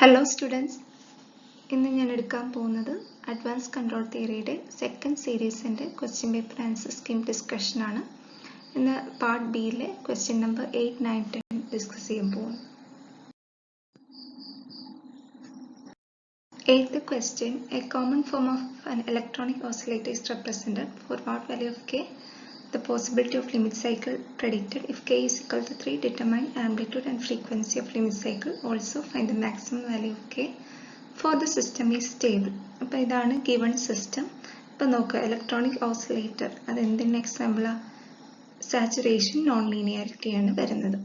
Hello students, ഇന്ന് ഞാൻ എടുക്കാൻ പോകുന്നത് അഡ്വാൻസ് കൺട്രോൾ തിയറിയുടെ സെക്കൻഡ് സീരീസിന്റെ question paper answer scheme discussion ആണ്. ഇന്ന് പാർട്ട് ബിയിലെ ക്വസ്റ്റ്യൻ നമ്പർ 8, 9, 10 ഡിസ്കസ് ചെയ്യാൻ പോകുന്നു. Eighth question, a common form of an electronic oscillator is represented for what value of k? The possibility of limit cycle predicted. If k is equal to 3, determine amplitude and frequency of limit cycle. Also find the maximum value of k for the system is stable. അപ്പോൾ ഇതാണ് given system. ഇപ്പോൾ നോക്കുക, electronic oscillator അത് എന്തിന് എക്സാമ്പിളാണ്? Saturation non linearity ആണ് വരുന്നത്.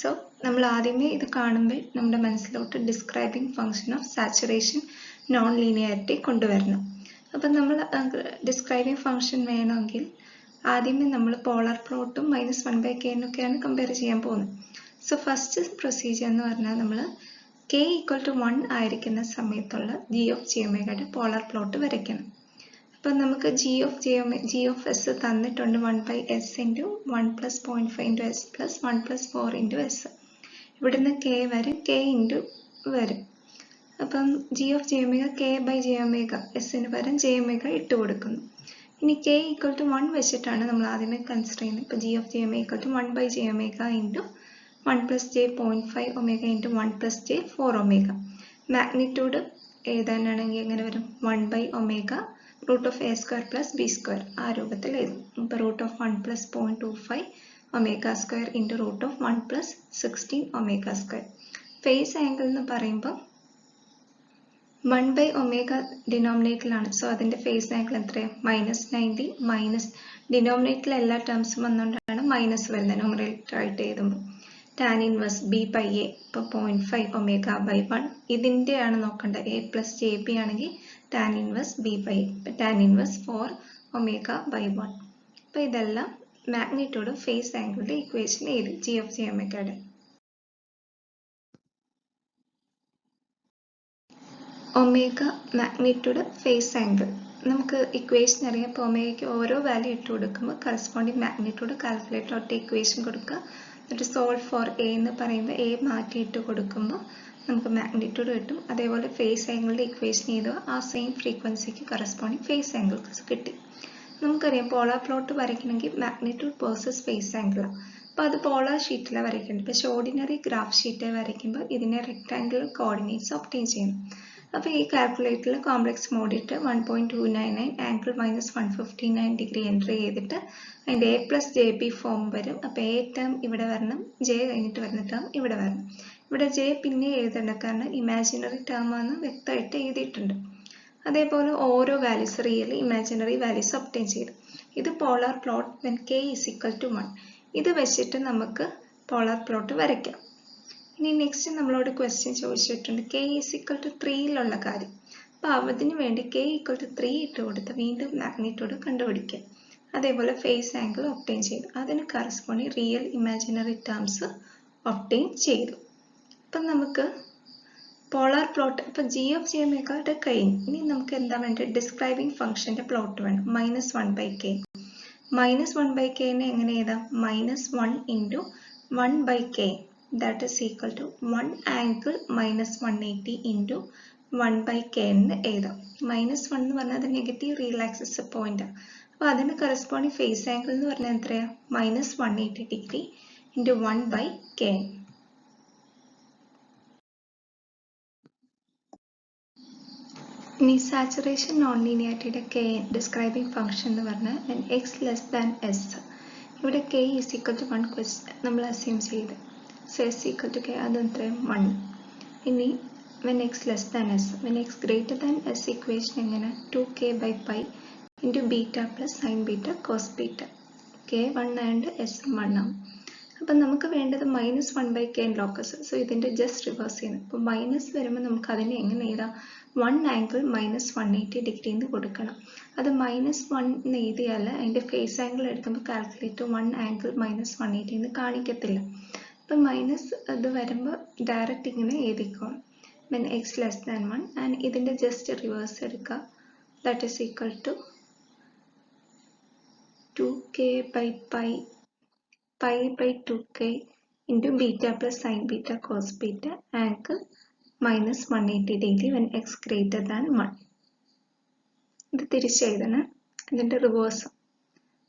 So നമ്മൾ ആദ്യമേ ഇത് കാണുമ്പോൾ നമ്മുടെ മനസ്സിലോട്ട് describing function of saturation non linearity കൊണ്ടുവരണം. അപ്പം നമ്മൾ ഡിസ്ക്രൈബിംഗ് ഫംഗ്ഷൻ വേണമെങ്കിൽ ആദ്യമേ നമ്മൾ പോളാർ പ്ലോട്ടും -1/k എന്നൊക്കെയാണ് കമ്പയർ ചെയ്യാൻ പോകുന്നത്. സോ ഫസ്റ്റ് പ്രൊസീജിയർ എന്ന് പറഞ്ഞാൽ നമ്മൾ k = 1 ആയിരിക്കുന്ന സമയത്തുള്ള g of j omegയുടെ പോളാർ പ്ലോട്ട് വരയ്ക്കണം. അപ്പം നമുക്ക് g of s തന്നിട്ടുണ്ട് 1/s × 1 + 0.5 × s + 1 + 4 × s. ഇവിടുന്ന് k വരും, k × വരും. അപ്പം g of j omega k/j omega, s-ന് പകരം j omega ഇട്ട് കൊടുക്കുന്നു. ഇനി k = 1 വെച്ചിട്ടാണ് നമ്മൾ ആദ്യമേ കൺസിഡർ ചെയ്യുന്നത്. ഇപ്പോൾ g of j omega = 1/j omega × 1 + j 0.5 omega × 1 + j 4 omega. Magnitude എഴുതാനാണെങ്കിൽ എങ്ങനെ വരും? 1/omega √a² + b² ആ രൂപത്തിൽ എഴുതും. ഇപ്പോൾ √1 + 0.25 omega² × √1 + 16 omega². ഫേസ് ആംഗിൾ എന്ന് പറയുമ്പോൾ 1/omega ഡിനോമിനേറ്ററിലാണ്. സോ അതിൻ്റെ ഫേസ് ആംഗിൾ എത്രയാണ്? -90 മൈനസ് ഡിനോമിനേറ്ററിൽ എല്ലാ ടേംസും വന്നുകൊണ്ടാണ് മൈനസ് വരുന്നത് ന്യൂമറേറ്റർ ആയിട്ട് എഴുതുമ്പോൾ. tan inverse b/a ഇപ്പോൾ 0.5 omega/1 ഇതിൻ്റെയാണ് നോക്കേണ്ടത്. a + jb ആണെങ്കിൽ tan inverse b/a, ഇപ്പോൾ tan inverse 4 omega/1. അപ്പോൾ ഇതെല്ലാം മാഗ്നിറ്റ്യൂഡ് ഫേസ് ആംഗിളിൻ്റെ ഇക്വേഷൻ എഴുതി g of j omegയുടെ. ഒമേഗ മാഗ്നിറ്റ്യൂഡ് ഫേസ് ആംഗിൾ നമുക്ക് ഇക്വേഷൻ അറിയാം. അപ്പോൾ ഒമേഗയ്ക്ക് ഓരോ വാല്യൂ ഇട്ട് കൊടുക്കുമ്പോൾ കറസ്പോണ്ടിങ് മാഗ്നിറ്റ്യൂഡ് കാൽക്കുലേറ്ററിലോട്ട് ഇക്വേഷൻ കൊടുക്കുക. എന്നിട്ട് സോൾവ് ഫോർ എ എന്ന് പറയുമ്പോൾ എ മാറ്റിയിട്ട് കൊടുക്കുമ്പോൾ നമുക്ക് മാഗ്നിറ്റ്യൂഡ് കിട്ടും. അതേപോലെ ഫേസ് ആംഗിളിൻ്റെ ഇക്വേഷൻ ചെയ്തു ആ സെയിം ഫ്രീക്വൻസിക്ക് കറസ്പോണ്ടിങ് ഫേസ് ആംഗിൾ കിട്ടി. നമുക്കറിയാം പോളാർ പ്ലോട്ട് വരയ്ക്കണമെങ്കിൽ മാഗ്നിറ്റ്യൂഡ് വേഴ്സസ് ഫേസ് ആംഗിളാണ്. അപ്പോൾ അത് പോളാർ ഷീറ്റിലാണ് വരയ്ക്കേണ്ടത്. പക്ഷേ ഓർഡിനറി ഗ്രാഫ് ഷീറ്റ് വരയ്ക്കുമ്പോൾ ഇതിനെ റെക്ടാങ്കുലർ കോർഡിനേറ്റ്സ് ഒബ്റ്റെയിൻ ചെയ്യണം. അപ്പോൾ ഈ കാൽക്കുലേറ്ററിൽ കോംപ്ലക്സ് മോഡ് ഇട്ട് 1.299 ആംഗിൾ -159 ഡിഗ്രി എൻ്റർ ചെയ്തിട്ട് അതിൻ്റെ a + jb ഫോം വരും. അപ്പോൾ a ടേം ഇവിടെ വരണം, j കഴിഞ്ഞിട്ട് വരുന്ന ടേം ഇവിടെ വരണം. ഇവിടെ j പിന്നെ എഴുതേണ്ട, കാരണം ഇമാജിനറി ടേം ആണ് വ്യക്തമായിട്ട് എഴുതിയിട്ടുണ്ട്. അതേപോലെ ഓരോ values real imaginary values obtain ചെയ്തു. ഇത് പോളാർ പ്ലോട്ട് വെൻ k = 1. ഇത് വെച്ചിട്ട് നമുക്ക് പോളാർ പ്ലോട്ട് വരയ്ക്കാം. ഇനി നെക്സ്റ്റ് നമ്മളോട് ക്വസ്റ്റ്യൻ ചോദിച്ചിട്ടുണ്ട് k = 3 കാര്യം. അപ്പോൾ അതിന് വേണ്ടി k = 3 ഇട്ട് കൊടുത്ത് വീണ്ടും മാഗ്നിറ്റ്യൂഡ് കണ്ടുപിടിക്കുക. അതേപോലെ ഫേസ് ആംഗിൾ ഒബ്റ്റെയിൻ ചെയ്തു. അതിന് corresponding real imaginary terms obtain ചെയ്തു. അപ്പം നമുക്ക് പോളാർ പ്ലോട്ട് ഇപ്പോൾ g of j omegയുടെ കഴിഞ്ഞു. ഇനി നമുക്ക് എന്താ വേണ്ടത്? ഡിസ്ക്രൈബിംഗ് ഫംഗ്ഷൻ്റെ പ്ലോട്ട് വേണം. -1/k. -1/kനെ എങ്ങനെ എഴുതാം? -1 × 1/k. that is equal to 1 angle -180 into 1/k എന്ന് എഴുതാം. -1 എന്ന് പറഞ്ഞാൽ അത് നെഗറ്റീവ് റിയൽ ആക്സിസ് പോയിന്റ്. അപ്പോൾ അതിന് കറസ്പോണ്ടിങ് ഫേസ് ആംഗിൾ എന്ന് പറഞ്ഞാൽ എത്രയാണ്? -180 ഡിഗ്രി ഇൻറ്റു 1/k. ഇനി സാച്ചുറേഷൻ നോൺ ലീനിയാരിറ്റിയുടെ k ഡിസ്ക്രൈബിംഗ് ഫംഗ്ഷൻ എന്ന് പറഞ്ഞാൽ x s. ഇവിടെ k = 1 നമ്മൾ അസ്യൂം ചെയ്ത്. So s = k, അതെത്ര? 1. ഇനി when x s, when x < s equation എങ്ങനെ? 2k/π × beta + sin beta cos beta. k 1 ആയതുകൊണ്ട് s 1 ആവും. അപ്പം നമുക്ക് വേണ്ടത് -1/k ലോക്കസ്. സോ ഇതിൻ്റെ ജസ്റ്റ് റിവേഴ്സ് ചെയ്യണം. അപ്പോൾ മൈനസ് വരുമ്പോൾ നമുക്ക് അതിനെ എങ്ങനെ എഴുതാം? 1 ആംഗിൾ -180 ഡിഗ്രി എന്ന് കൊടുക്കണം. അത് -1 എന്ന് എഴുതിയാൽ അതിൻ്റെ ഫേസ് ആംഗിൾ എടുക്കുമ്പോൾ കാൽക്കുലേറ്റ് 1 ആംഗിൾ -180 എന്ന് കാണിക്കത്തില്ല. അപ്പം മൈനസ് അത് വരുമ്പോൾ ഡയറക്റ്റ് ഇങ്ങനെ എഴുതിക്കോളും. when x < 1 ആൻഡ് ഇതിൻ്റെ ജസ്റ്റ് റിവേഴ്സ് എടുക്കുക. That is equal to 2k/π π/2k into beta plus sin beta cos beta angle minus 180 degree when x greater than 1. ഇത് തിരിച്ചെഴുതണം, ഇതിൻ്റെ റിവേഴ്സ്.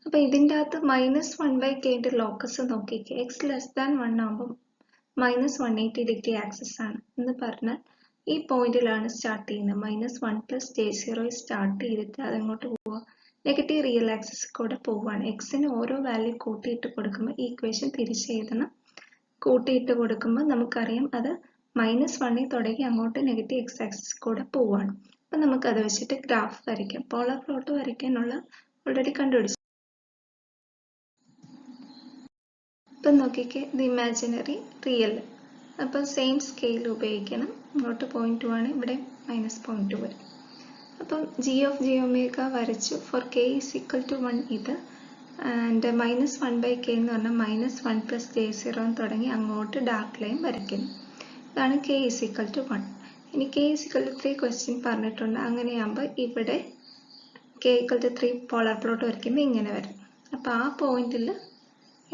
അപ്പോൾ ഇതിൻ്റെ അകത്ത് -1/k ലോക്കസ് നോക്കിക്കേ. എക്സ് ലെസ് ദാൻ 1 ആകുമ്പോൾ -180 degree axis ആണ് എന്ന് പറഞ്ഞാൽ ഈ പോയിന്റിലാണ് സ്റ്റാർട്ട് ചെയ്യുന്നത്. -1 + j0 സ്റ്റാർട്ട് ചെയ്തിട്ട് അതങ്ങോട്ട് പോവുക, നെഗറ്റീവ് റിയൽ ആക്സിസ് കൂടെ പോവുകയാണ്. എക്സിന് ഓരോ വാല്യൂ കൂട്ടിയിട്ട് കൊടുക്കുമ്പോൾ ഈ ഇക്വേഷൻ തിരിച്ചെഴുതണം. കൂട്ടിയിട്ട് കൊടുക്കുമ്പോൾ നമുക്കറിയാം അത് -1 തുടങ്ങി അങ്ങോട്ട് നെഗറ്റീവ് എക്സ് ആക്സിസ് കൂടെ പോവുകയാണ്. അപ്പം നമുക്കത് വെച്ചിട്ട് ഗ്രാഫ് വരയ്ക്കാം. പോളർ പ്ലോട്ട് വരയ്ക്കാനുള്ള ഓൾറെഡി കണ്ടുപിടിച്ചു. ഇപ്പം നോക്കിക്കേ, ഇത് ഇമാജിനറി, റിയൽ. അപ്പം സെയിം സ്കെയിൽ ഉപയോഗിക്കണം. ഇങ്ങോട്ട് 0.2 ആണ്, ഇവിടെ -0.2 വരും. അപ്പം g(j) വരച്ചു. ഫോർ k = 1 ഇത്, ആൻഡ് -1/k എന്ന് പറഞ്ഞാൽ -1 + j0 തുടങ്ങി അങ്ങോട്ട് ഡാർക്ക് ലൈൻ വരയ്ക്കുന്നു. ഇതാണ് k = 1. ഇനി k = 3 ക്വസ്റ്റ്യൻ പറഞ്ഞിട്ടുണ്ട്. അങ്ങനെയാകുമ്പോൾ ഇവിടെ k = 3 പോളർ പ്ലോട്ട് വരയ്ക്കുമ്പോൾ ഇങ്ങനെ വരും. അപ്പോൾ ആ പോയിന്റിൽ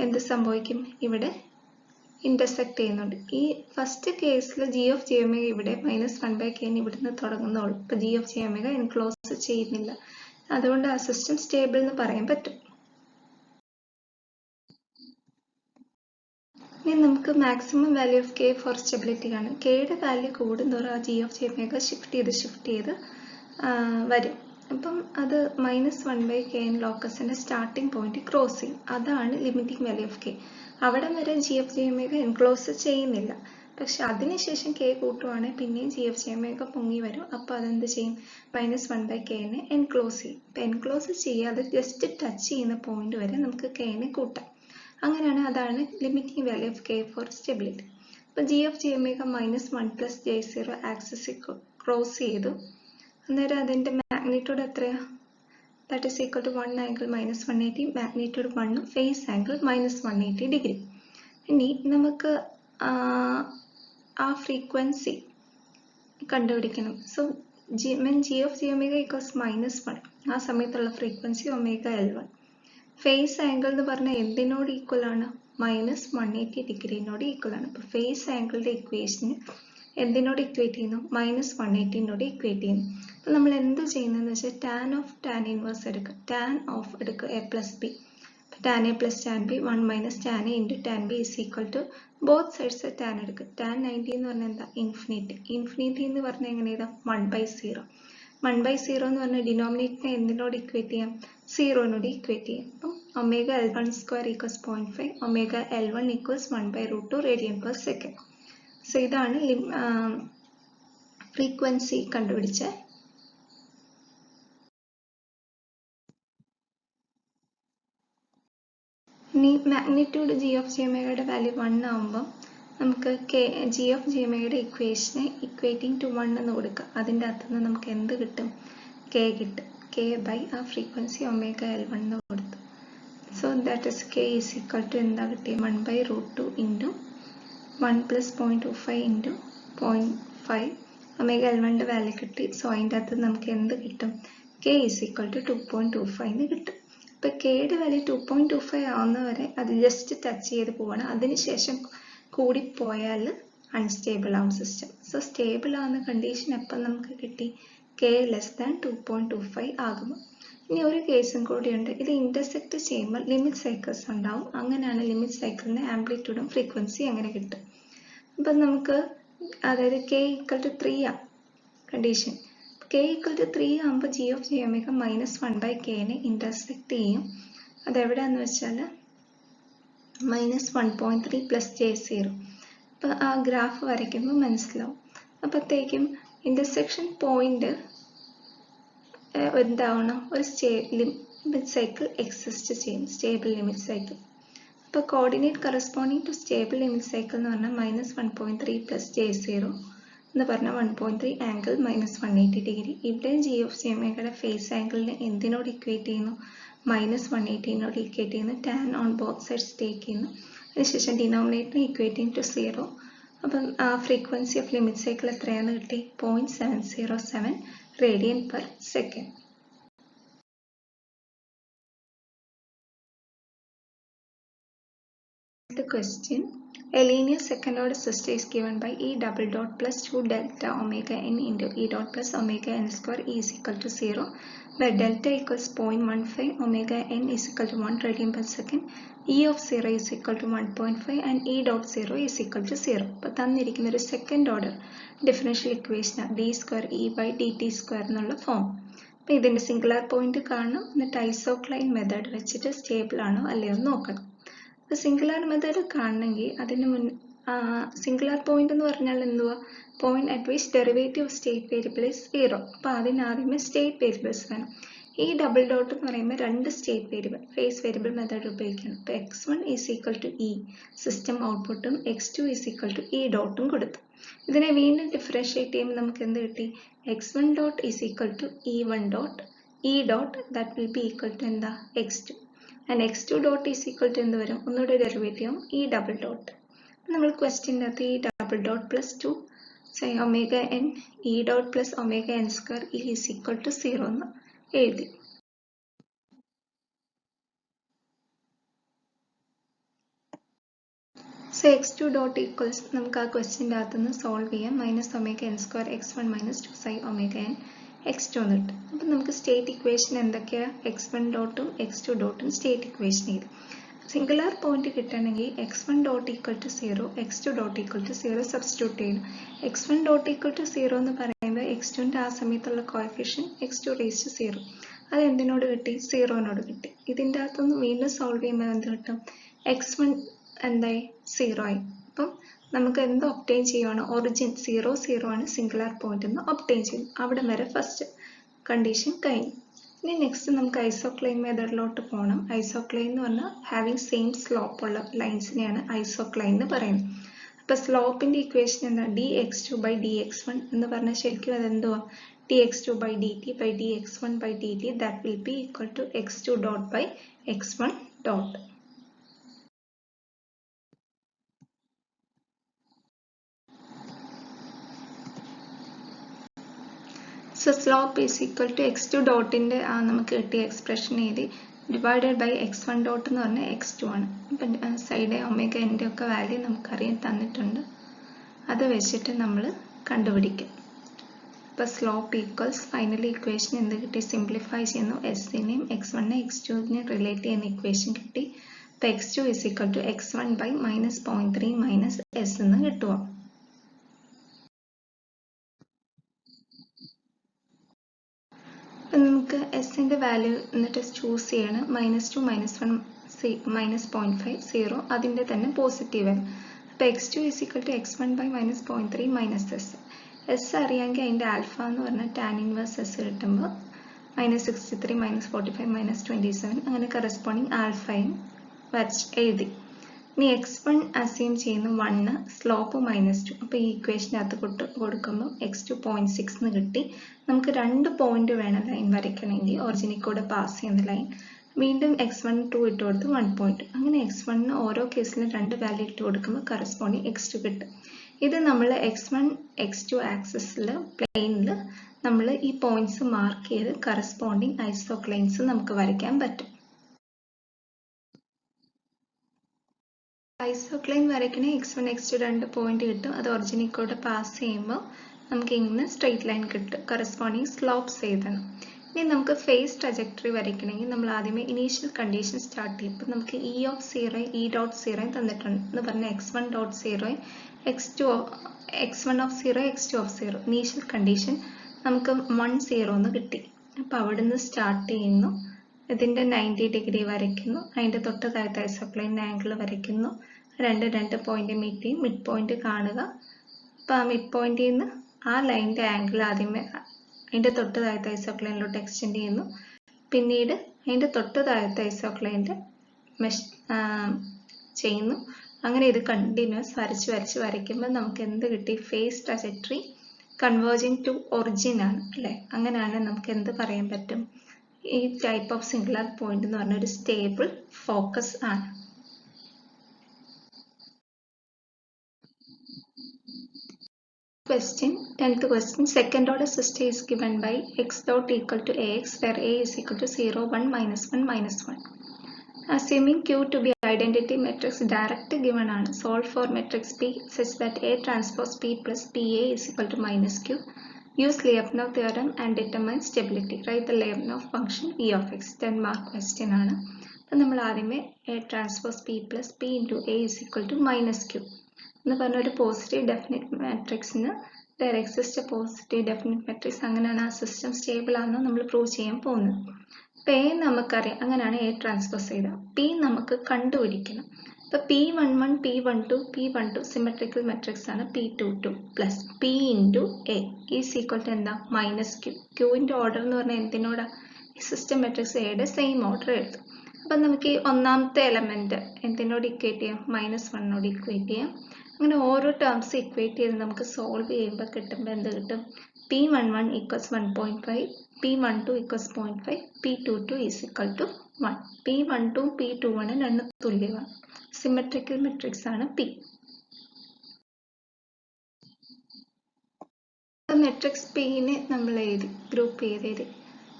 എന്ത് സംഭവിക്കും? ഇവിടെ ഇന്റർസെക്ട് ചെയ്യുന്നുണ്ട്. ഈ ഫസ്റ്റ് കേസിൽ g(j) ഇവിടെ -1/k ഇവിടുന്ന് തുടങ്ങുന്നുള്ളൂ. ഇപ്പോൾ g(j) എൻക്ലോസ് ചെയ്യുന്നില്ല. അതുകൊണ്ട് ആ സിസ്റ്റം സ്റ്റേബിൾ എന്ന് പറയാൻ പറ്റും. ഇനി നമുക്ക് maximum value of k for stability ആണ്. kയുടെ വാല്യൂ കൂടുന്തോറും ആ g(j) ഷിഫ്റ്റ് ചെയ്ത് വരും. അപ്പം അത് -1/k ലോക്കസിന്റെ സ്റ്റാർട്ടിംഗ് പോയിന്റ് ക്രോസ് ചെയ്യും. അതാണ് ലിമിറ്റിംഗ് വാല്യൂ ഓഫ് k. അവിടെ വരെ g(j) എൻക്ലോസ് ചെയ്യുന്നില്ല. പക്ഷെ അതിനുശേഷം k കൂട്ടുവാണെങ്കിൽ പിന്നെയും g(j) പൊങ്ങി വരും. അപ്പോൾ അതെന്ത് ചെയ്യും? -1/k എൻക്ലോസ് ചെയ്യും. ഇപ്പം എൻക്ലോസ് ചെയ്യാതെ ജസ്റ്റ് ടച്ച് ചെയ്യുന്ന പോയിന്റ് വരെ നമുക്ക് k കൂട്ടാം. അങ്ങനെയാണ്, അതാണ് limiting value of k for stability. അപ്പോൾ g(j) -1 + j0 ആക്സിസ് ക്രോസ് ചെയ്തു. അന്നേരം അതിൻ്റെ മാഗ്നിറ്റ്യൂഡ് എത്രയാണ്? That is equal to 1 angle -180, magnitude 1, phase angle -180 degree. ഇനി നമുക്ക് ആ ഫ്രീക്വൻസി കണ്ടുപിടിക്കണം. സോ when g(j) = -1, ആ സമയത്തുള്ള ഫ്രീക്വൻസി ωL1. ഫേസ് ആംഗിൾ എന്ന് പറഞ്ഞാൽ എന്തിനോട് ഈക്വൽ ആണ്? -180 ഡിഗ്രിനോട് ഈക്വൽ ആണ്. അപ്പോൾ ഫേസ് ആംഗിളിൻ്റെ ഇക്വേഷന് എന്തിനോട് ഇക്വേറ്റ് ചെയ്യുന്നു? -180 ഇക്വേറ്റ് ചെയ്യുന്നു. അപ്പോൾ നമ്മൾ എന്ത് ചെയ്യുന്നതെന്ന് വെച്ചാൽ tan ഇൻവേഴ്സ് എടുക്കുക. tan ഓഫ് എടുക്കുക, a + b. tan a + tan b 1 - tan a × tan b is equal to both sides tan എടുക്കുക. tan 90 എന്ന് പറഞ്ഞാൽ എന്താ? ഇൻഫിനിറ്റി. ഇൻഫിനിറ്റി എന്ന് പറഞ്ഞാൽ എങ്ങനെ എഴുതാം? 1/0. 1/0 എന്ന് പറഞ്ഞാൽ ഡിനോമിനേറ്ററിനെ എന്തിനോട് ഇക്വേറ്റ് ചെയ്യാം? 0നോട് ഇക്വേറ്റ് ചെയ്യാം. അപ്പം ωL1² = 0.5, ωL1 = 1/√2 radian/second. സോ ഇതാണ് ഫ്രീക്വൻസി കണ്ടുപിടിച്ച. ഇനി മാഗ്നിറ്റ്യൂഡ് g(j) വാല്യൂ 1 ആകുമ്പോൾ നമുക്ക് g(j) ഇക്വേഷനെ ഇക്വേറ്റിംഗ് ടു 1 എന്ന് കൊടുക്കുക. അതിൻ്റെ അകത്തുനിന്ന് നമുക്ക് എന്ത് കിട്ടും? k കിട്ടും. k ബൈ ആ ഫ്രീക്വൻസി ωL1 എന്ന് കൊടുത്തു. സോ ദാറ്റ് ഇസ് k = എന്താ കിട്ടിയത്? 1/√2 × 1 + 0.25 × 0.5 ωL1 വാല്യൂ കിട്ടി. സോ അതിൻ്റെ അകത്ത് നമുക്ക് എന്ത് കിട്ടും? k = 2.25 എന്ന് കിട്ടും. ഇപ്പോൾ കെയുടെ വാല്യൂ 2.25 ആവുന്നവരെ അത് ജസ്റ്റ് ടച്ച് ചെയ്ത് പോവാണ്. അതിനുശേഷം കൂടിപ്പോയാൽ അൺസ്റ്റേബിൾ ആവും സിസ്റ്റം. സോ സ്റ്റേബിൾ ആവുന്ന കണ്ടീഷൻ എപ്പോൾ നമുക്ക് കിട്ടി? k ലെസ് ദാൻ 2.25 ആകുമ്പോൾ. ഇനി ഒരു കേസും കൂടിയുണ്ട്. ഇത് ഇന്റർസെക്ട് ചെയ്യുമ്പോൾ ലിമിറ്റ് സൈക്കിൾസ് ഉണ്ടാവും. അങ്ങനെയാണ് ലിമിറ്റ് സൈക്കിളിന്റെ ആംപ്ലിറ്റ്യൂഡും ഫ്രീക്വൻസി അങ്ങനെ കിട്ടും. അപ്പം നമുക്ക് അതായത് k = 3 ആണ് കണ്ടീഷൻ. k = 3 ആകുമ്പോൾ g(j) -1/k ഇന്റർസെക്ട് ചെയ്യും. അതെവിടെയാണെന്ന് വെച്ചാൽ -1.3 + j0. അപ്പോൾ ആ ഗ്രാഫ് വരയ്ക്കുമ്പോൾ മനസ്സിലാവും. അപ്പോഴത്തേക്കും ഇന്റർസെക്ഷൻ പോയിന്റ് എന്താവണം? ഒരു ലിമിറ്റ് സൈക്കിൾ എക്സിസ്റ്റ് ചെയ്യും, സ്റ്റേബിൾ ലിമിറ്റ് സൈക്കിൾ. അപ്പോൾ coordinate corresponding to stable limit cycle എന്ന് പറഞ്ഞാൽ -1.3 + j0 എന്ന് പറഞ്ഞാൽ 1.3 ആംഗിൾ -180 ഡിഗ്രി. ഇവിടെ g(j) ഫേസ് ആംഗിളിനെ എന്തിനോട് ഇക്വേറ്റ് ചെയ്യുന്നു? -180നോട് ഇക്വേറ്റ് ചെയ്യുന്നു. tan on both sides take ചെയ്യുന്നു. അതിനുശേഷം ഡിനോമിനേറ്ററിനെ ഇക്വേറ്റിംഗ് ടു 0. അപ്പം ആ ഫ്രീക്വൻസി ഓഫ് ലിമിറ്റ് സൈക്കിൾ എത്രയാണെന്ന് കിട്ടി? 0.707 radian/second. The question: a linear second order system is given by E double dot plus 2 delta omega n into E dot plus omega n square E is equal to 0, where delta equals 0.15, omega n is equal to 1 radian per second, E of 0 is equal to 1.5 and E dot 0 is equal to 0. അപ്പോൾ തന്നിരിക്കുന്ന ഒരു second order differential equation d square E by dt square എന്നുള്ള form. അപ്പോൾ ഇതിൻ്റെ singular point കാണണം, എന്നിട്ട് ഐസോക്ലൈൻ method വെച്ചിട്ട് stable ആണോ അല്ലയോ എന്ന് നോക്കണം. അപ്പോൾ സിംഗുലാർ മെത്തേഡ് കാണണമെങ്കിൽ അതിന് സിംഗുലാർ പോയിന്റ് എന്ന് പറഞ്ഞാൽ എന്തുവാ? Point at which derivative of state variable is 0. അപ്പോൾ അതിനാദ്യമേ സ്റ്റേറ്റ് വേരിയബിൾസ് വേണം. ഈ ഡബിൾ ഡോട്ട് എന്ന് പറയുമ്പോൾ രണ്ട് state variable phase variable method ഉപയോഗിക്കണം. അപ്പോൾ x1 is equal to E system ഔട്ട്പുട്ടും x2 is equal to E ഡോട്ടും കൊടുത്തു. ഇതിനെ വീണ്ടും ഡിഫറൻഷിയേറ്റ് ചെയ്യുമ്പോൾ നമുക്ക് എന്ത് കിട്ടി? x1 dot is equal to e1 dot E dot that will be equal to എന്താ? x2. and x2 dot is equal to എന്ത് വരും? ഒന്നുകൂടെ ഡെറിവേറ്റീവ് ആവും ഈ ഡബിൾ ഡോട്ട്. നമ്മൾ ക്വസ്റ്റ്യൻ്റെ അകത്ത് ഈ double dot plus 2 sign omega n e dot plus omega n square e is equal to 0 എന്ന് എഴുതി. സോ x2 ഡോട്ട് ഈക്വൽസ് നമുക്ക് ആ ക്വസ്റ്റ്യൻ്റെ അകത്തുനിന്ന് സോൾവ് ചെയ്യാം. Minus omega n square x1 minus 2 sign omega n x2 എന്ന് കിട്ടും. അപ്പം നമുക്ക് സ്റ്റേറ്റ് ഇക്വേഷൻ എന്തൊക്കെയാണ്? x1 ഡോട്ടും x2 ഡോട്ടും സ്റ്റേറ്റ് ഇക്വേഷൻ ചെയ്ത് സിംഗുലാർ പോയിന്റ് കിട്ടണമെങ്കിൽ x1 dot equal to 0 x2 dot equal to 0 substitute ചെയ്യണം. x1 ഡോട്ട് ഈക്വൽ ടു 0 എന്ന് പറയുമ്പോൾ x2ൻ്റെ ആ സമയത്തുള്ള കോഎഫിഷ്യൻ x2 റേസ് ടു 0. അത് എന്തിനോട് കിട്ടി? 0നോട് കിട്ടി. ഇതിൻ്റെ അകത്തൊന്ന് വീണ്ടും സോൾവ് ചെയ്യുമ്പോൾ എന്ത് കിട്ടും? x1 എന്തായി? 0 ആയി. അപ്പം നമുക്ക് എന്ത് ഒബ്റ്റെയിൻ ചെയ്യുവാണ്? ഒറിജിൻ 0 0 ആണ് സിംഗുലാർ പോയിന്റ് എന്ന് ഒബ്റ്റെയിൻ ചെയ്യും. അവിടെ വരെ ഫസ്റ്റ് കണ്ടീഷൻ കഴിഞ്ഞു. ഇനി നെക്സ്റ്റ് നമുക്ക് ഐസോക്ലൈൻ മെത്തേഡിലോട്ട് പോകണം. ഐസോക്ലൈൻ എന്ന് പറഞ്ഞാൽ ഹാവിങ് സെയിം സ്ലോപ്പ് ഉള്ള ലൈൻസിനെയാണ് ഐസോക്ലൈൻ എന്ന് പറയുന്നത്. അപ്പോൾ സ്ലോപ്പിൻ്റെ ഇക്വേഷൻ എന്താ? dx2 by dx1 എന്ന് പറഞ്ഞാൽ ശരിക്കും അതെന്തുവാ? dx2 by dt by dx1 by dt that will be equal to x2 dot by x1 dot. So slope is equal to x2 ഡോട്ടിൻ്റെ നമുക്ക് കിട്ടിയ എക്സ്പ്രഷൻ എഴുതി ഡിവൈഡഡ് ബൈ x1 ഡോട്ട് എന്ന് പറഞ്ഞാൽ x2 ആണ്. അപ്പം സൈഡ് ഒമേഗ എൻ്റെ ഒക്കെ value നമുക്കറിയാൻ തന്നിട്ടുണ്ട്. അത് വെച്ചിട്ട് നമ്മൾ കണ്ടുപിടിക്കും. അപ്പോൾ സ്ലോപ്പ് ഈക്വൽസ് ഫൈനലി ഇക്വേഷൻ എന്ത് കിട്ടി? സിംപ്ലിഫൈ ചെയ്യുന്നു. എസിനെയും x1നെ x2നെ റിലേറ്റ് ചെയ്യുന്ന ഇക്വേഷൻ കിട്ടി. അപ്പോൾ x2 is equal to x1 by minus 0.3 minus s എന്ന് കിട്ടുക. നമുക്ക് എസിൻ്റെ വാല്യൂ എന്നിട്ട് ചൂസ് ചെയ്യണം. -2 -1 -0.5 0 അതിൻ്റെ തന്നെ പോസിറ്റീവ് ആണ്. അപ്പോൾ x2 is equal to x1 by minus 0.3 minus s. S അറിയാമെങ്കിൽ അതിൻ്റെ ആൽഫ എന്ന് പറഞ്ഞാൽ ടാൻ ഇൻവേഴ്സ് എസ് കിട്ടുമ്പോൾ -63 -45 -27 അങ്ങനെ കറസ്പോണ്ടിങ് ആൽഫയും വരച്ച് എഴുതി. ഇനി x1 അസ്യൂം ചെയ്യുന്ന 1 സ്ലോപ്പ് -2. അപ്പോൾ ഈ ഇക്വേഷനകത്ത് കൊടുക്കുമ്പോൾ x2 0.6 എന്ന് കിട്ടി. നമുക്ക് 2 പോയിന്റ് വേണം ലൈൻ വരയ്ക്കണമെങ്കിൽ ഒറിജിനിൽ കൂടെ പാസ് ചെയ്യുന്ന ലൈൻ. വീണ്ടും x1 2 ഇട്ട് കൊടുത്ത് 1 പോയിന്റ്. അങ്ങനെ x1 ഓരോ കേസിലും 2 വാല്യൂ ഇട്ട് കൊടുക്കുമ്പോൾ കറസ്പോണ്ടിങ് x2 കിട്ടും. ഇത് നമ്മൾ x1 x2 ആക്സിസിൽ പ്ലെയിനിൽ നമ്മൾ ഈ പോയിന്റ്സ് മാർക്ക് ചെയ്ത് കറസ്പോണ്ടിങ് ഐസോക്ലൈൻസ് നമുക്ക് വരയ്ക്കാൻ പറ്റും. ഐസോക്ലൈൻ വരയ്ക്കണേ x1 x2 2 പോയിന്റ് കിട്ടും. അത് ഒറിജിനിൽ കൂടെ പാസ് ചെയ്യുമ്പോൾ നമുക്ക് ഇങ്ങനെ സ്ട്രെയിറ്റ് ലൈൻ കിട്ടും. കറസ്പോണ്ടിങ് സ്ലോപ്സ് എഴുതണം. ഇനി നമുക്ക് ഫേസ് ട്രജക്ടറി വരയ്ക്കണമെങ്കിൽ നമ്മൾ ആദ്യമേ ഇനീഷ്യൽ കണ്ടീഷൻ സ്റ്റാർട്ട് ചെയ്യും. അപ്പോൾ നമുക്ക് ഇ ഓഫ് 0 ഇ ഡോട്ട് 0 തന്നിട്ടുണ്ട് എന്ന് പറഞ്ഞാൽ x1 dot 0 x1 of 0 x2 of 0 initial condition നമുക്ക് 1 0 എന്ന് കിട്ടി. അപ്പോൾ അവിടെ നിന്ന് സ്റ്റാർട്ട് ചെയ്യുന്നു. ഇതിൻ്റെ 90 ഡിഗ്രി വരയ്ക്കുന്നു. അതിൻ്റെ തൊട്ട് താഴത്തെ ഐസോക്ലൈൻ ആംഗിൾ വരയ്ക്കുന്നു. 2 പോയിന്റ് മീറ്റ് ചെയ്യും. മിഡ് പോയിന്റ് കാണുക. അപ്പോൾ ആ മിഡ് പോയിന്റിൽ നിന്ന് ആ ലൈനിൻ്റെ ആംഗിൾ ആദ്യമേ അതിൻ്റെ തൊട്ട് താഴത്തെ ഐസോക്ലൈനിലോട്ട് എക്സ്റ്റെൻഡ് ചെയ്യുന്നു. പിന്നീട് അതിൻ്റെ തൊട്ട് താഴത്തെ ഐസോക്ലൈൻ്റെ മെഷ് ചെയ്യുന്നു. അങ്ങനെ ഇത് കണ്ടിന്യൂസ് വരയ്ക്കുമ്പോൾ നമുക്ക് എന്ത് കിട്ടി? Phase trajectory converging to origin ആണ് അല്ലേ? അങ്ങനെയാണ് നമുക്ക് എന്ത് പറയാൻ പറ്റും? ഈ ടൈപ്പ് ഓഫ് സിംഗുലാർ പോയിന്റ് എന്ന് പറഞ്ഞ ഒരു സ്റ്റേബിൾ ഫോക്കസ് ആണ്. Question 10th question. Second order system is given by x dot equal to ax where a is equal to 0 1 -1 -1. assuming Q to be identity matrix direct given ആണ് solve for matrix P such that A transpose P plus PA is equal to minus Q. Use Lyapunov theorem and determine stability. Write the Lyapunov function V of x. 10 mark question ആണ്. അപ്പോൾ നമ്മൾ ആദ്യമേ A transpose P plus P into A is equal to minus Q എന്ന് പറഞ്ഞ ഒരു positive definite മാട്രിക്സിന് there exists a positive definite matrix അങ്ങനെയാണ് ആ സിസ്റ്റം സ്റ്റേബിൾ ആണെന്ന് നമ്മൾ പ്രൂവ് ചെയ്യാൻ പോകുന്നത്. അപ്പോൾ A നമുക്കറിയാം, അങ്ങനെയാണ് A ട്രാൻസ്പോസ് ചെയ്തത്. P നമുക്ക് കണ്ടുപിടിക്കണം. അപ്പോൾ P11 P12 P12 symmetrical matrix ആണ്. P22 plus P into A is equal to എന്താ മൈനസ് Q. ക്യൂവിൻ്റെ ഓർഡർ എന്ന് പറഞ്ഞാൽ എന്തിനോടാ ഈ സിസ്റ്റം മെട്രിക്സ് എയുടെ സെയിം ഓർഡർ എഴുതും. അപ്പം നമുക്ക് ഈ ഒന്നാമത്തെ എലമെൻറ്റ് എന്തിനോട് ഇക്വേറ്റ് ചെയ്യാം, -1 ഇക്വേറ്റ് ചെയ്യാം. അങ്ങനെ ഓരോ ടേംസ് ഇക്വേറ്റ് ചെയ്ത് നമുക്ക് സോൾവ് ചെയ്യുമ്പോൾ കിട്ടുമ്പോൾ എന്ത് കിട്ടും, P11 equals 1.5 P12 equals 0.5 P22 is equal to 1. P12 P21 രണ്ടും തുല്യമാണ്. സിമെട്രിക്കൽ മെട്രിക്സ് ആണ് P. മെട്രിക്സ് Pനെ നമ്മൾ എഴുതി, ഗ്രൂപ്പ് ചെയ്ത് എഴുതി.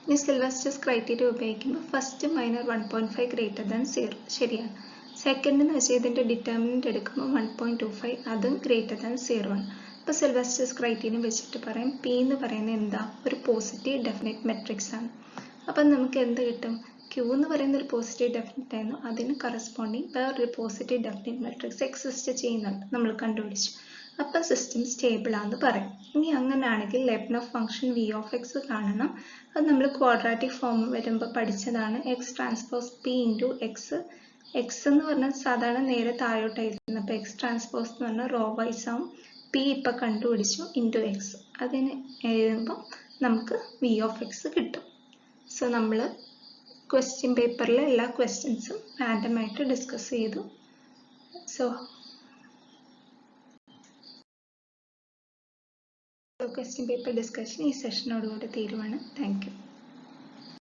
ഇനി സിൽവസ്റ്റേഴ്സ് ക്രൈറ്റീരിയ ഉപയോഗിക്കുമ്പോൾ ഫസ്റ്റ് മൈനർ 1.5 ഗ്രേറ്റർ ദാൻ 0 ശരിയാണ്. സെക്കൻഡ് എന്ന് വെച്ചാൽ ഇതിൻ്റെ ഡിറ്റർമിനൻ്റ് എടുക്കുമ്പോൾ 1.25 അതും ഗ്രേറ്റർ ദാൻ 0 ആണ്. അപ്പോൾ സിൽവസ്റ്റേഴ്സ് ക്രൈറ്റീരിയ വെച്ചിട്ട് പറയും P എന്ന് പറയുന്നത് എന്താ, ഒരു പോസിറ്റീവ് ഡെഫിനിറ്റ് മെട്രിക്സ് ആണ്. അപ്പം നമുക്ക് എന്ത് കിട്ടും, Q എന്ന് പറയുന്ന ഒരു പോസിറ്റീവ് ഡെഫിനിറ്റ് ആയിരുന്നു, അതിന് കറസ്പോണ്ടിങ് വേറൊരു പോസിറ്റീവ് ഡെഫിനിറ്റ് മെട്രിക്സ് എക്സിസ്റ്റ് ചെയ്യുന്നുണ്ട്, നമ്മൾ കണ്ടുപിടിച്ചു. അപ്പം സിസ്റ്റം സ്റ്റേബിൾ ആണെന്ന് പറയും. ഇനി അങ്ങനെയാണെങ്കിൽ ലെബ്നോവ് ഫംഗ്ഷൻ V of x കാണണം. അത് നമ്മൾ ക്വാഡ്രാറ്റിക് ഫോം വരുമ്പോൾ പഠിച്ചതാണ്. X transpose P into X. X എന്ന് പറഞ്ഞാൽ സാധാരണ നേരെ താഴോട്ടായിരുന്നു, അപ്പോൾ എക്സ് ട്രാൻസ്പോസ് എന്ന് പറഞ്ഞാൽ റോ വൈസ് ആവും. P ഇപ്പം കണ്ടുപിടിച്ചു ഇൻറ്റു എക്സ്, അതിന് എഴുതുമ്പോൾ നമുക്ക് V of x കിട്ടും. സോ നമ്മൾ ക്വസ്റ്റ്യൻ പേപ്പറിലെ എല്ലാ ക്വസ്റ്റ്യൻസും റാൻഡമായിട്ട് ഡിസ്കസ് ചെയ്തു. സോ ക്വസ്റ്റ്യൻ പേപ്പർ ഡിസ്കഷൻ ഈ സെഷനോടുകൂടി തീരുവാണ്. Thank you.